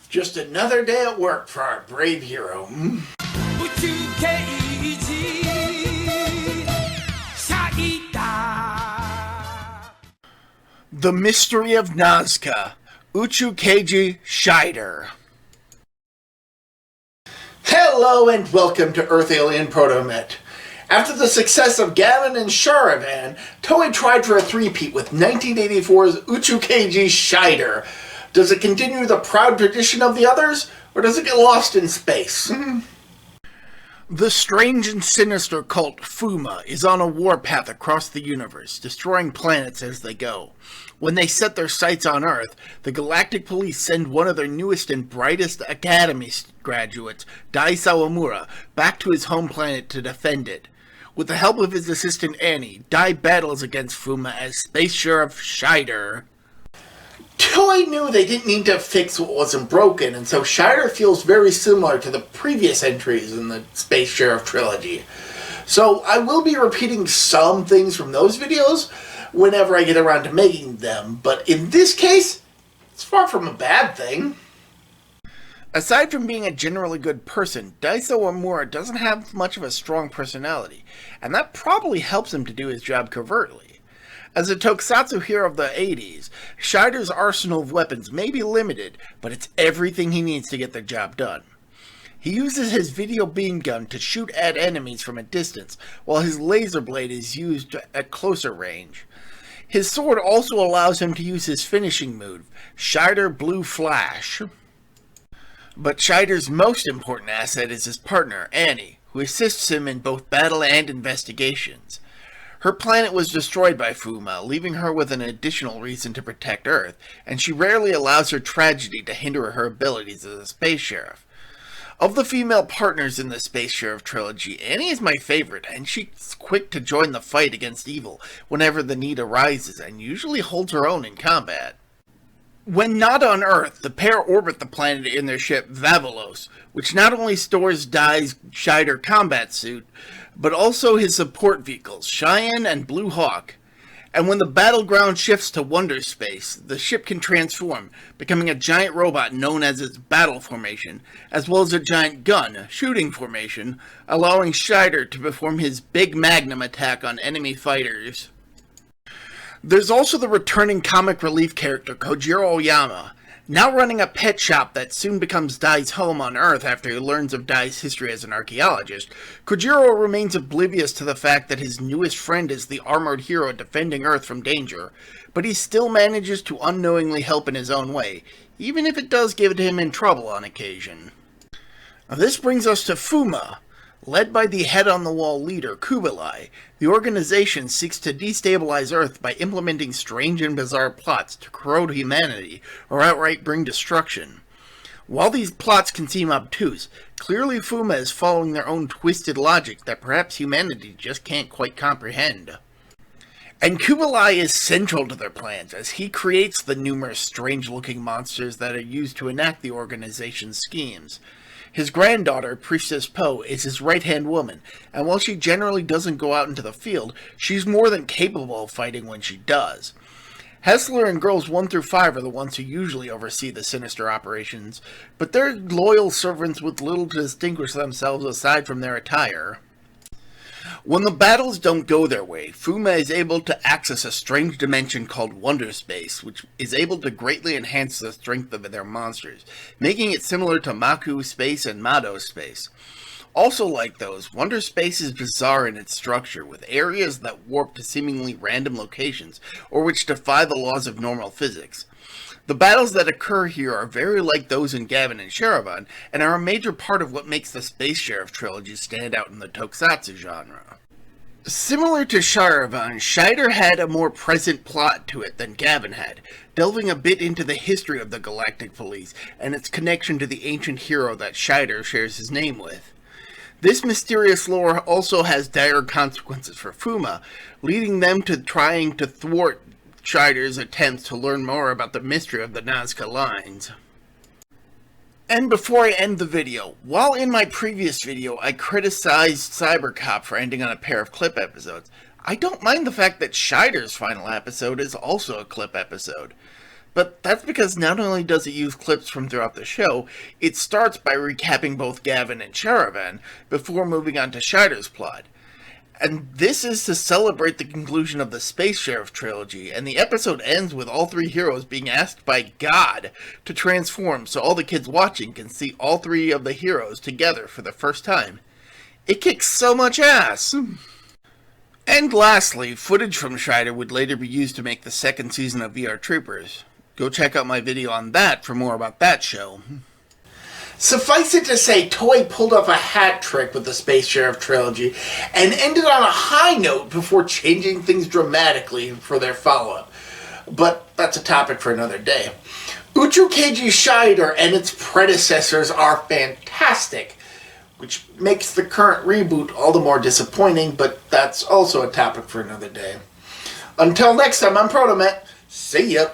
Just another day at work for our brave hero. Uchuu Keiji Shaider. The Mystery of Nazca, Uchuu Keiji Shaider. Hello and welcome to Earth Alien ProtoMet. After the success of Gavin and Sharavan, Toei tried for a three-peat with 1984's Uchuu Keiji Shaider. Does it continue the proud tradition of the others, or does it get lost in space? The strange and sinister cult Fuma is on a warpath across the universe, destroying planets as they go. When they set their sights on Earth, the Galactic Police send one of their newest and brightest Academy graduates, Dai Sawamura, back to his home planet to defend it. With the help of his assistant Annie, Dai battles against Fuma as Space Sheriff Shider. Toei knew they didn't need to fix what wasn't broken, and so Shider feels very similar to the previous entries in the Space Sheriff trilogy. So I will be repeating some things from those videos whenever I get around to making them, but in this case, it's far from a bad thing. Aside from being a generally good person, Daiso Amura doesn't have much of a strong personality, and that probably helps him to do his job covertly. As a tokusatsu hero of the 80s, Shider's arsenal of weapons may be limited, but it's everything he needs to get the job done. He uses his video beam gun to shoot at enemies from a distance, while his laser blade is used at closer range. His sword also allows him to use his finishing move, Shider Blue Flash. But Shider's most important asset is his partner, Annie, who assists him in both battle and investigations. Her planet was destroyed by Fuma, leaving her with an additional reason to protect Earth, and she rarely allows her tragedy to hinder her abilities as a space sheriff. Of the female partners in the Space Sheriff trilogy, Annie is my favorite, and she's quick to join the fight against evil whenever the need arises, and usually holds her own in combat. When not on Earth, the pair orbit the planet in their ship Vavilos, which not only stores Dai's Shider combat suit, but also his support vehicles, Cheyenne and Blue Hawk. And when the battleground shifts to Wonder Space, the ship can transform, becoming a giant robot known as its battle formation, as well as a giant gun, shooting formation, allowing Shider to perform his big magnum attack on enemy fighters. There's also the returning comic relief character Kojiro Oyama, now running a pet shop that soon becomes Dai's home on Earth after he learns of Dai's history as an archaeologist. Kojiro remains oblivious to the fact that his newest friend is the armored hero defending Earth from danger, but he still manages to unknowingly help in his own way, even if it does get him in trouble on occasion. This brings us to Fuma. Led by the head-on-the-wall leader, Kubilai, the organization seeks to destabilize Earth by implementing strange and bizarre plots to corrode humanity or outright bring destruction. While these plots can seem obtuse, clearly Fuma is following their own twisted logic that perhaps humanity just can't quite comprehend. And Kubilai is central to their plans, as he creates the numerous strange-looking monsters that are used to enact the organization's schemes. His granddaughter, Priestess Po, is his right-hand woman, and while she generally doesn't go out into the field, she's more than capable of fighting when she does. Hessler and girls 1 through 5 are the ones who usually oversee the sinister operations, but they're loyal servants with little to distinguish themselves aside from their attire. When the battles don't go their way, Fuma is able to access a strange dimension called Wonder Space, which is able to greatly enhance the strength of their monsters, making it similar to Maku Space and Mado Space. Also like those, Wonder Space is bizarre in its structure, with areas that warp to seemingly random locations, or which defy the laws of normal physics. The battles that occur here are very like those in Gavin and Sharavan, and are a major part of what makes the Space Sheriff trilogy stand out in the tokusatsu genre. Similar to Sharavan, Shider had a more present plot to it than Gavin had, delving a bit into the history of the Galactic Police and its connection to the ancient hero that Shider shares his name with. This mysterious lore also has dire consequences for Fuma, leading them to trying to thwart Shider's attempts to learn more about the mystery of the Nazca lines. And before I end the video, while in my previous video I criticized Cybercop for ending on a pair of clip episodes, I don't mind the fact that Shider's final episode is also a clip episode. But that's because not only does it use clips from throughout the show, it starts by recapping both Gavin and Sharavan before moving on to Shider's plot. And this is to celebrate the conclusion of the Space Sheriff trilogy, and the episode ends with all three heroes being asked by God to transform so all the kids watching can see all three of the heroes together for the first time. It kicks so much ass! And lastly, footage from Shider would later be used to make the second season of VR Troopers. Go check out my video on that for more about that show. Suffice it to say, Toei pulled off a hat trick with the Space Sheriff trilogy and ended on a high note before changing things dramatically for their follow-up. But that's a topic for another day. Uchuu Keiji Shaider and its predecessors are fantastic, which makes the current reboot all the more disappointing, but that's also a topic for another day. Until next time, I'm ProtoMet. See ya!